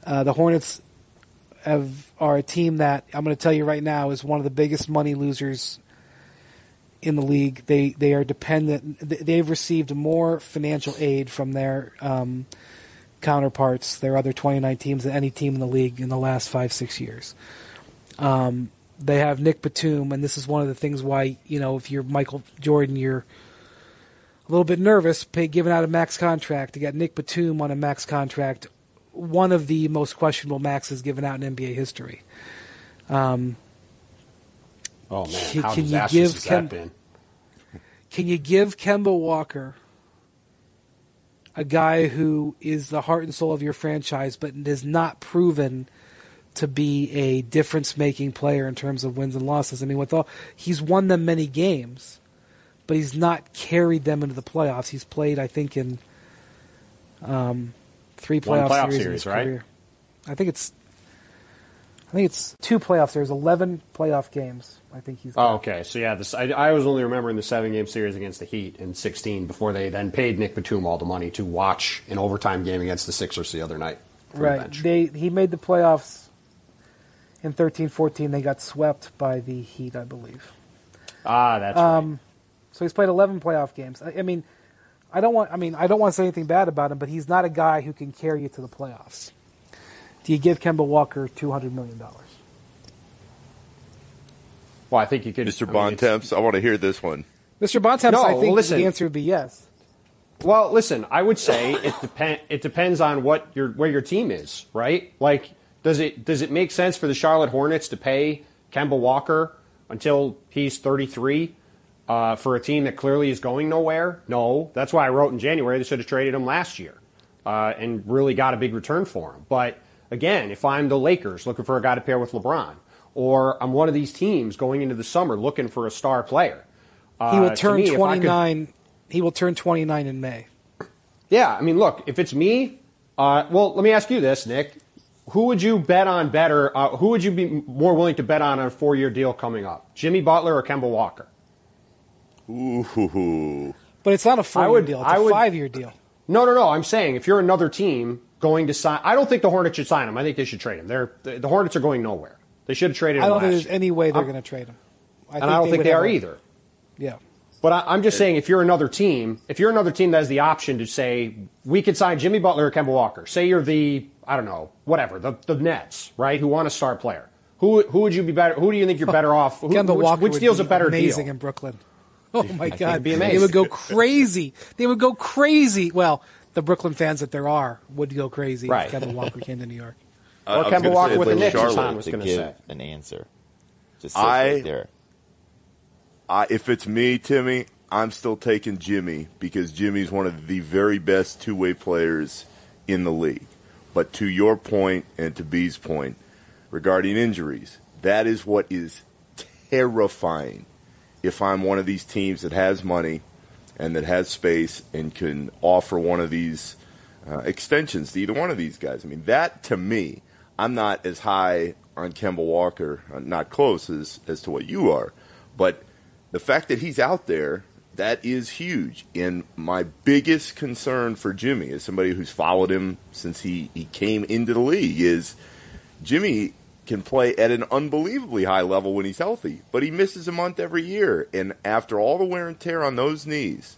The Hornets are a team that I'm going to tell you right now is one of the biggest money losers in the league. They are dependent. They've received more financial aid from their counterparts, their other 29 teams, than any team in the league in the last 5-6 years. They have Nick Batum, and this is one of the things why, if you're Michael Jordan, you're a little bit nervous giving out a max contract. To get Nick Batum on a max contract, one of the most questionable maxes given out in NBA history. Oh, man, how disastrous has that been? Can you give Kemba Walker, a guy who is the heart and soul of your franchise but is not proven to be a difference-making player in terms of wins and losses? I mean, he's won them many games, but he's not carried them into the playoffs. He's played, I think, in 3 playoff series in his career. I think it's 2 playoff series, 11 playoff games. I think he's got. Oh, okay. So, yeah, I was only remembering the 7-game series against the Heat in 2016 before they then paid Nick Batum all the money to watch an overtime game against the Sixers the other night. Right. He made the playoffs in 13-14. They got swept by the Heat, I believe. That's right. So he's played 11 playoff games. I don't want to say anything bad about him, but he's not a guy who can carry you to the playoffs. Do you give Kemba Walker $200 million? Well, I think you could. Mr. Bontemps, I want to hear this one. Mr. Bontemps, I think the answer would be yes. Well, listen, I would say it depends on where your team is, right? Like, does it make sense for the Charlotte Hornets to pay Kemba Walker until he's 33 for a team that clearly is going nowhere? No. That's why I wrote in January they should have traded him last year and really got a big return for him. But again, if I'm the Lakers looking for a guy to pair with LeBron, or I'm one of these teams going into the summer looking for a star player, he will turn 29. He will turn 29 in May. Yeah, I mean, look, if it's me, well, let me ask you this, Nick. Who would you bet on better? Who would you be more willing to bet on a 4-year deal coming up? Jimmy Butler or Kemba Walker? Ooh. But it's not a 4-year deal. It's a 5-year deal. No. I'm saying if you're another team going to sign, I don't think the Hornets should sign him. I think they should trade him. The Hornets are going nowhere. They should have traded him. I don't think last there's any way they're going to trade him. I don't think they are either. Yeah. But I'm just saying, if you're another team that has the option to say, we could sign Jimmy Butler or Kemba Walker. Say you're the, I don't know, whatever, the Nets, right, who want a star player. Who would you be better? Who do you think you're better off? Kemba Walker which deal's a better amazing deal? in Brooklyn. Oh, my God. It'd be amazing. They would go crazy. Well, the Brooklyn fans that there are would go crazy if Kemba Walker came to New York. Or Kemba Walker with the Knicks, as Tom was to going to give say. an answer. Just sit right there. If it's me, Timmy, I'm still taking Jimmy because Jimmy's one of the very best two-way players in the league. But to your point and to B's point regarding injuries, that is what is terrifying if I'm one of these teams that has money and that has space and can offer one of these extensions to either one of these guys. I mean, that to me, I'm not as high on Kemba Walker, not close as to what you are, but the fact that he's out there, that is huge. And my biggest concern for Jimmy, as somebody who's followed him since he came into the league, is Jimmy can play at an unbelievably high level when he's healthy, but he misses a month every year. And after all the wear and tear on those knees,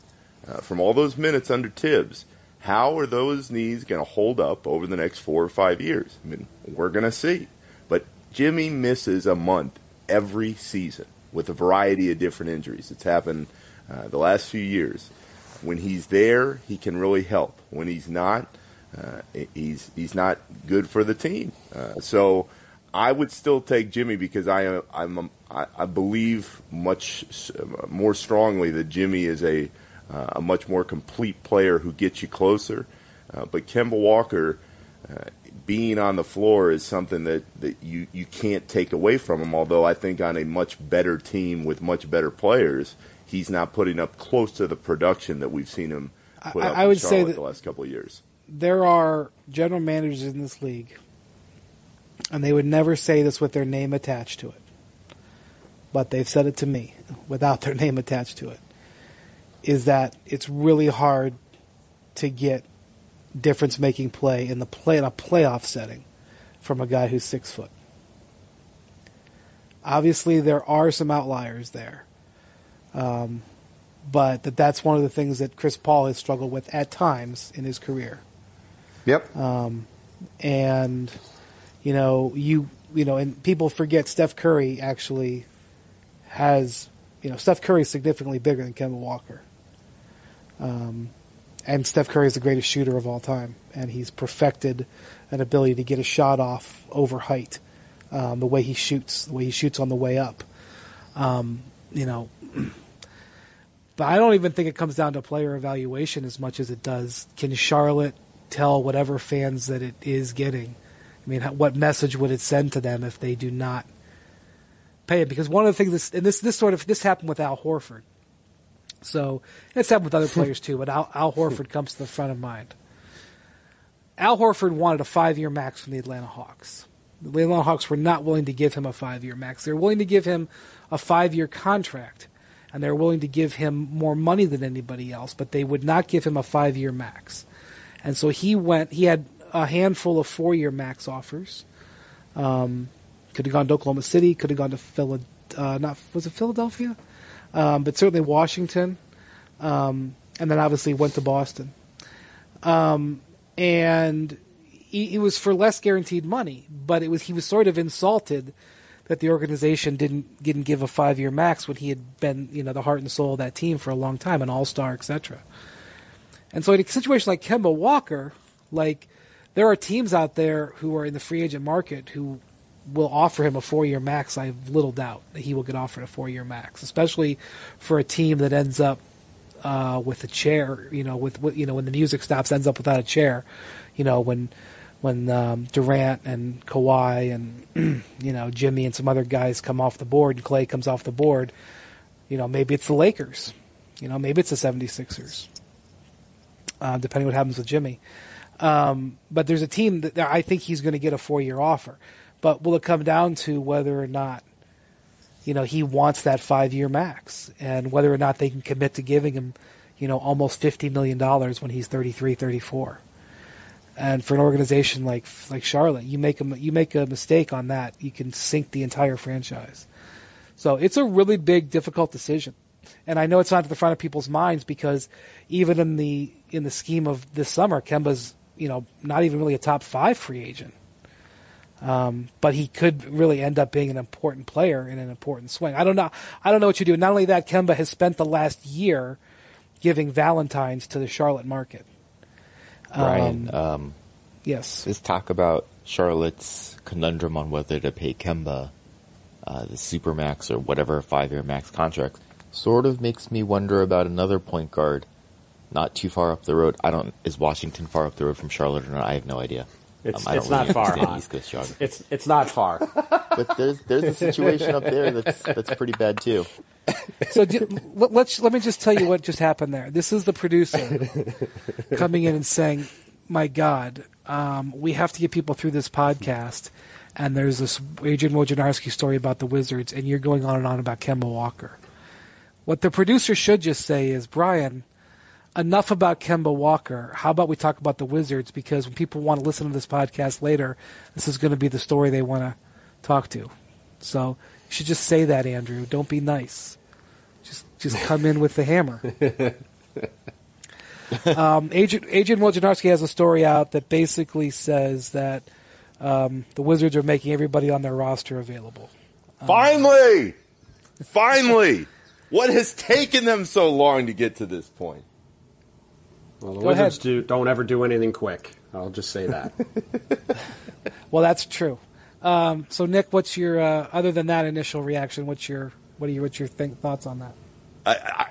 from all those minutes under Tibbs, how are those knees going to hold up over the next 4 or 5 years? I mean, we're going to see. But Jimmy misses a month every season with a variety of different injuries. It's happened the last few years. When he's there, he can really help. When he's not, he's not good for the team. So I would still take Jimmy because I believe much more strongly that Jimmy is a much more complete player who gets you closer. But Kemba Walker, being on the floor is something that you can't take away from him, although I think on a much better team with much better players, he's not putting up close to the production that we've seen him put up in Charlotte the last couple of years. There are general managers in this league, and they would never say this with their name attached to it, but they've said it to me without their name attached to it, is that it's really hard to get difference-making play in a playoff setting from a guy who's 6 foot. Obviously, there are some outliers there, but that's one of the things that Chris Paul has struggled with at times in his career. Yep. And and people forget Steph Curry actually has, Steph Curry is significantly bigger than Kemba Walker. And Steph Curry is the greatest shooter of all time, and he's perfected an ability to get a shot off over height, the way he shoots on the way up. But I don't even think it comes down to player evaluation as much as it does, can Charlotte tell whatever fans that it is getting? I mean, what message would it send to them if they do not pay it? Because one of the things, this happened with Al Horford. So it's happened with other players too, but Al Horford comes to the front of mind. Al Horford wanted a 5-year max from the Atlanta Hawks. The Atlanta Hawks were not willing to give him a 5-year max. They were willing to give him a 5-year contract, and they were willing to give him more money than anybody else, but they would not give him a 5-year max. And so he had a handful of 4-year max offers. Could have gone to Oklahoma City, could have gone to Philadelphia? But certainly Washington, and then obviously went to Boston. And he was for less guaranteed money, but he was sort of insulted that the organization didn't give a 5-year max when he had been, the heart and soul of that team for a long time, an all-star, etc. And so in a situation like Kemba Walker, there are teams out there who are in the free agent market who will offer him a 4-year max. I have little doubt that he will get offered a 4-year max, especially for a team that ends up with a chair. When the music stops, ends up without a chair. When Durant and Kawhi and Jimmy and some other guys come off the board, and Clay comes off the board. Maybe it's the Lakers. Maybe it's the 76ers. Depending what happens with Jimmy. But there's a team that I think he's going to get a 4-year offer. But will it come down to whether or not, he wants that 5-year max, and whether or not they can commit to giving him, almost $50 million when he's 33, 34. And for an organization like Charlotte, you make a mistake on that, you can sink the entire franchise. So it's a really big, difficult decision. And I know it's not at the front of people's minds because even in the scheme of this summer, Kemba's not even really a top 5 free agent. But he could really end up being an important player in an important swing. I don't know what you do. Not only that, Kemba has spent the last year giving Valentines to the Charlotte market. Ryan, yes. This talk about Charlotte's conundrum on whether to pay Kemba the Supermax or whatever 5-year max contract sort of makes me wonder about another point guard not too far up the road. Is Washington far up the road from Charlotte or not? I have no idea. It's not far. It's not far. But there's a situation up there that's pretty bad too. So let me just tell you what just happened there. This is the producer coming in and saying, "My God, we have to get people through this podcast." And there's this Adrian Wojnarowski story about the Wizards, and you're going on and on about Kemba Walker. What the producer should just say is, Brian, enough about Kemba Walker. How about we talk about the Wizards? Because when people want to listen to this podcast later, this is going to be the story they want to talk to. So you should just say that, Andrew. Don't be nice. Just come in with the hammer. Adrian Wojnarowski has a story out that basically says that the Wizards are making everybody on their roster available. Finally! What has taken them so long to get to this point? Well, the Wizards don't ever do anything quick. I'll just say that. Well, that's true. So, Nick, what's your other than that initial reaction? What's your thoughts on that?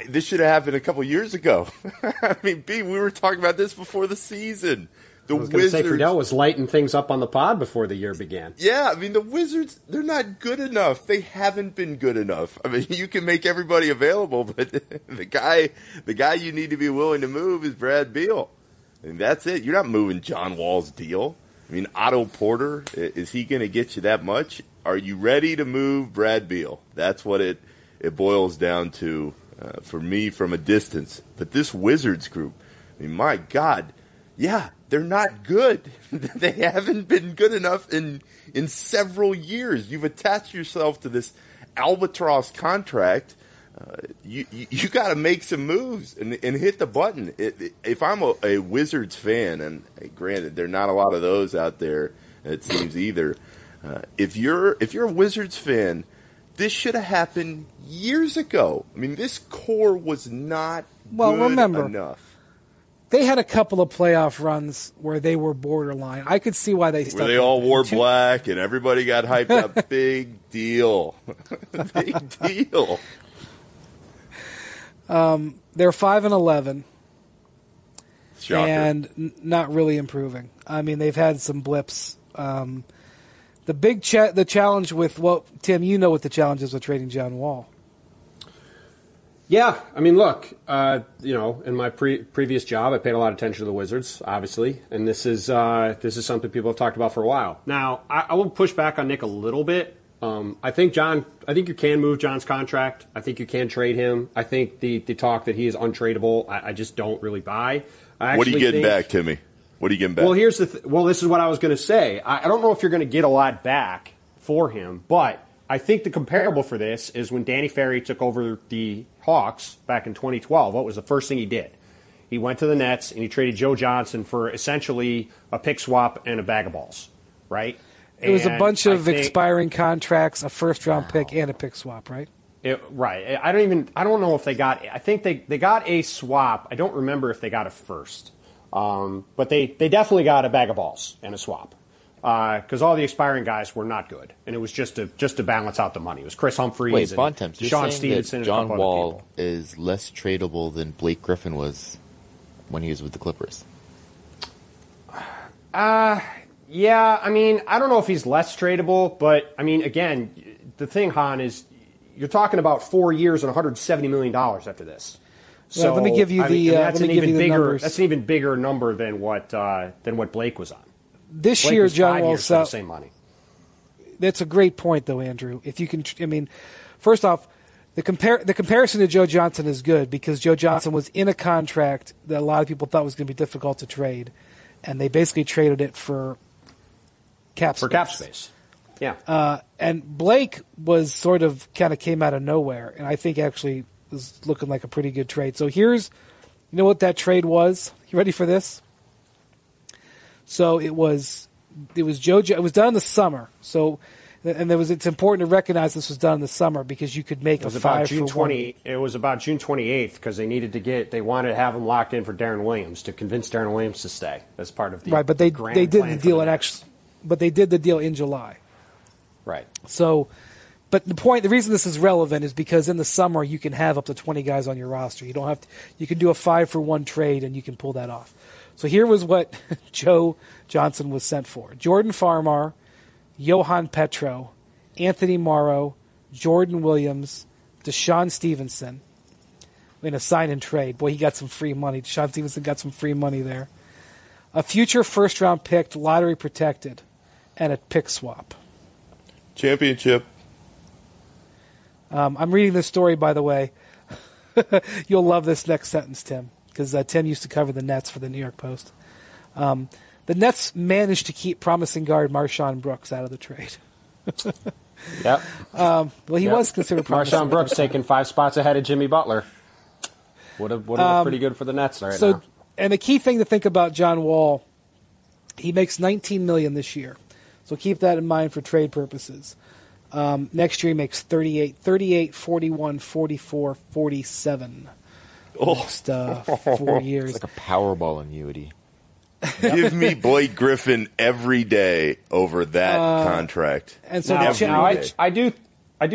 This should have happened a couple years ago. I mean, we were talking about this before the season. I was going to say, Friedel was lighting things up on the pod before the year began. Yeah, I mean, the Wizards, they're not good enough. They haven't been good enough. I mean, you can make everybody available, but the guy you need to be willing to move is Brad Beal. And that's it. You're not moving John Wall's deal. I mean, Otto Porter, is he going to get you that much? Are you ready to move Brad Beal? That's what it boils down to for me from a distance. But this Wizards group, I mean, my God, yeah, they're not good. They haven't been good enough in several years. You've attached yourself to this albatross contract. You got to make some moves and hit the button. If I'm a Wizards fan, and granted, there are not a lot of those out there, it seems either. If you're a Wizards fan, this should have happened years ago. I mean, this core was not good enough. They had a couple of playoff runs where they were borderline. I could see why they stuck. Where they all wore black and everybody got hyped up. Big deal. Big deal. They're 5-11. Shocker. And not really improving. I mean, they've had some blips. The challenge with Tim, you know what the challenge is with trading John Wall. Yeah, I mean, look, in my previous job, I paid a lot of attention to the Wizards, obviously, and this is something people have talked about for a while. Now, I will push back on Nick a little bit. I think you can move John's contract. I think you can trade him. I think the talk that he is untradeable, I just don't really buy. What are you getting back, Timmy? What are you getting back? Well, this is what I was going to say. I don't know if you're going to get a lot back for him, but I think the comparable for this is when Danny Ferry took over the Hawks back in 2012. What was the first thing he did? He went to the Nets and he traded Joe Johnson for essentially a pick swap and a bag of balls, right? It was a bunch of expiring contracts, a first-round pick, and a pick swap, right? Right. I don't know if they got. I think they got a swap. I don't remember if they got a first, but they definitely got a bag of balls and a swap. Because all the expiring guys were not good, and it was just to balance out the money. It was Chris Humphries and Sean Stevenson. John Wall is less tradable than Blake Griffin was when he was with the Clippers. Yeah, I mean, I don't know if he's less tradable, but I mean, again, the thing, Han, is you're talking about 4 years and $170 million after this. So let me give you that's an even bigger number than what Blake was on. This Blake year, was John 5 Wall years for the same money. That's a great point, though, Andrew. If you can, I mean, first off, the comparison to Joe Johnson is good because Joe Johnson was in a contract that a lot of people thought was going to be difficult to trade, and they basically traded it for cap space. For cap space. Yeah. And Blake was sort of kind of came out of nowhere, and I think actually was looking like a pretty good trade. So here's, you know what that trade was? You ready for this? So it was JoJo. It was done in the summer. So, and it's important to recognize this was done in the summer because you could make a 5-for-1. It was about June 28th because they wanted to have him locked in for Darren Williams to convince Darren Williams to stay as part of the right. But they did the deal but they did the deal in July. Right. So, but the reason this is relevant is because in the summer you can have up to 20 guys on your roster. You don't have to. You can do a 5-for-1 trade and you can pull that off. So here was what Joe Johnson was sent for: Jordan Farmar, Johan Petro, Anthony Morrow, Jordan Williams, Deshaun Stevenson in a sign and trade. Boy, he got some free money. Deshaun Stevenson got some free money there. A future first-round pick, lottery protected, and a pick swap. Championship. I'm reading this story, by the way. You'll love this next sentence, Tim, because Tim used to cover the Nets for the New York Post. The Nets managed to keep promising guard Marshawn Brooks out of the trade. Yep. Well, he was considered promising. Marshawn Brooks taking 5 spots ahead of Jimmy Butler. Would have looked pretty good for the Nets right now. And the key thing to think about John Wall, he makes $19 million this year. So keep that in mind for trade purposes. Next year he makes 38, 41, 44, 47. Next 4 years. It's like a Powerball annuity. Give me Blake Griffin every day over that contract. And so I do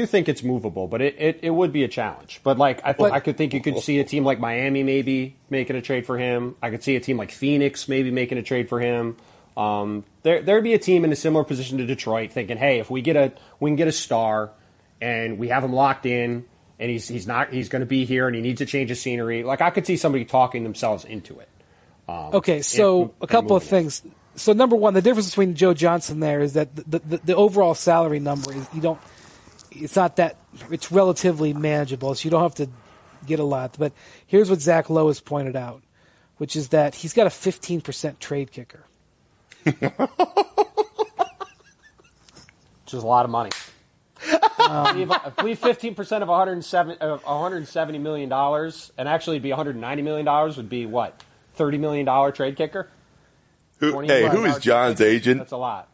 think it's movable, but it would be a challenge. But I could think you could see a team like Miami maybe making a trade for him. I could see a team like Phoenix maybe making a trade for him. There'd be a team in a similar position to Detroit thinking, hey, if we can get a star and we have him locked in and he's going to be here and he needs to change the scenery. Like I could see somebody talking themselves into it. Okay, so a couple of things. So number one, the difference between Joe Johnson there is that the overall salary number is it's not that, it's relatively manageable, so you don't have to get a lot. But here's what Zach Lowe has pointed out, which is that he's got a 15% trade kicker. Which is a lot of money. I believe 15% of $170 million, and actually it'd be $190 million, would be what? $30 million trade kicker? Who is John's agent? That's a lot.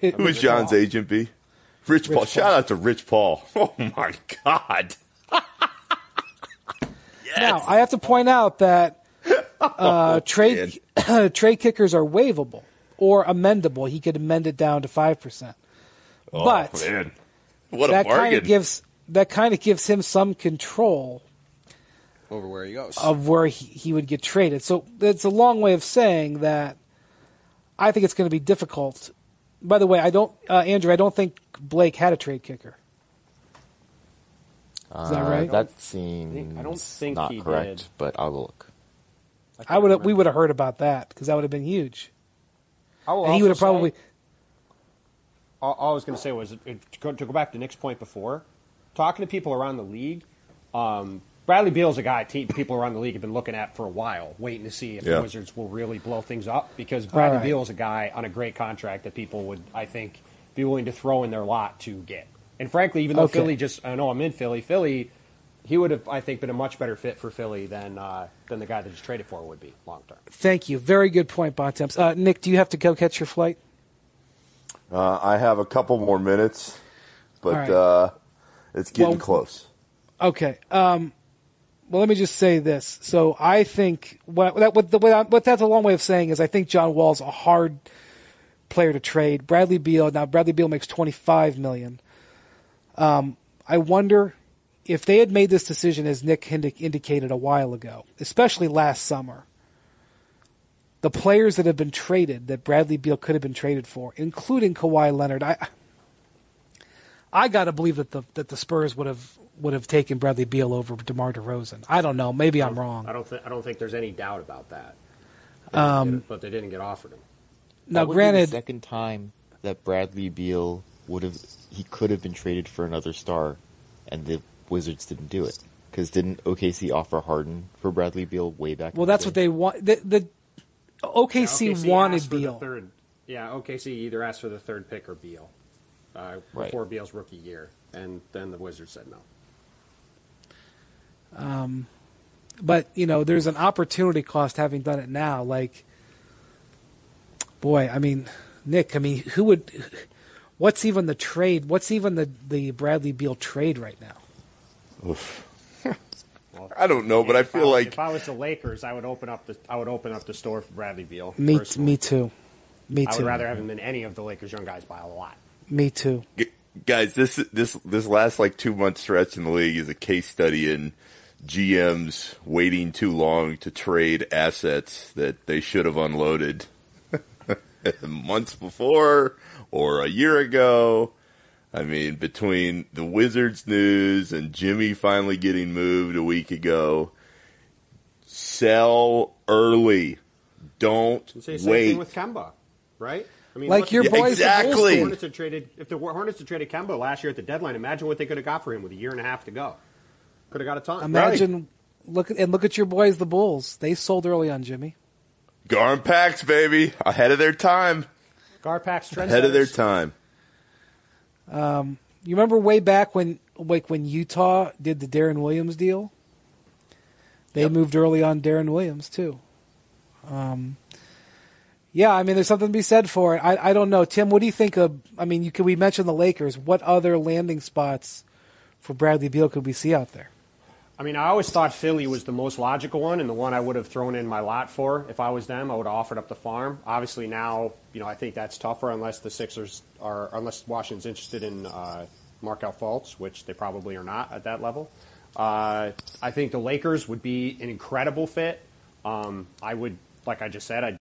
Who is John's agent be? Rich Paul. Shout out to Rich Paul. Oh, my God. Yes. Now, I have to point out that trade kickers are waivable or amendable. He could amend it down to 5%. Oh, but man. What a bargain. That kind of gives him some control over where he goes, of where he would get traded. So it's a long way of saying that I think it's going to be difficult. By the way, Andrew, I don't think Blake had a trade kicker. Is that right? That seems I don't think not he correct, did. but I'll look. We would have heard about that because that would have been huge. And he would have probably. All I was going to say was to go back to Nick's point before, talking to people around the league. Bradley Beal's a guy people around the league have been looking at for a while, waiting to see if the Wizards will really blow things up. Because Bradley Beal is a guy on a great contract that people would, I think, be willing to throw in their lot to get. And frankly, even though Philly I know I'm in Philly, he would have, I think, been a much better fit for Philly than the guy that just traded for would be long term. Thank you. Very good point, Bontemps. Nick, do you have to go catch your flight? I have a couple more minutes, but it's getting close. Okay. Well, let me just say this. So I think what that's a long way of saying is I think John Wall's a hard player to trade. Bradley Beal makes $25 million. I wonder if they had made this decision, as Nick indicated a while ago, especially last summer, the players that have been traded that Bradley Beal could have been traded for, including Kawhi Leonard, I got to believe that the Spurs would have taken Bradley Beal over DeMar DeRozan. I don't know. Maybe I'm wrong. I don't think there's any doubt about that. But they didn't get offered him. Now, that would granted, be the second time that Bradley Beal could have been traded for another star, and the Wizards didn't do it. Because didn't OKC offer Harden for Bradley Beal way back? Well, that's what they want. OKC wanted Beal. OKC either asked for the third pick or Beal before Beal's rookie year, and then the Wizards said no. But there's an opportunity cost having done it now. Like, boy, I mean, Nick, who would? What's even the trade? What's even the Bradley Beal trade right now? Oof. I don't know, but I feel like if I was the Lakers, I would open up the store for Bradley Beal. Me too. I would rather have him than any of the Lakers' young guys by a lot. Me too. Guys, this last 2-month stretch in the league is a case study in GMs waiting too long to trade assets that they should have unloaded months before or a year ago. I mean, between the Wizards news and Jimmy finally getting moved a week ago, sell early. Don't wait. Same thing with Kemba, right? I mean, like your boys, exactly. If the Hornets had traded Kemba last year at the deadline, imagine what they could have got for him with a year and a half to go. Could have got a ton. Imagine, look at your boys, the Bulls. They sold early on Jimmy. Garmpax, baby, ahead of their time. Garpax trendsetters. Ahead of their time. You remember way back when Utah did the Darren Williams deal? They moved early on Darren Williams too. Yeah, I mean, there's something to be said for it. I don't know, Tim. What do you think of? I mean, we mentioned the Lakers. What other landing spots for Bradley Beal could we see out there? I mean, I always thought Philly was the most logical one and the one I would have thrown in my lot for. If I was them, I would have offered up the farm. Obviously now, I think that's tougher unless unless Washington's interested in Markelle Fultz, which they probably are not at that level. I think the Lakers would be an incredible fit. I would, like I just said, I'd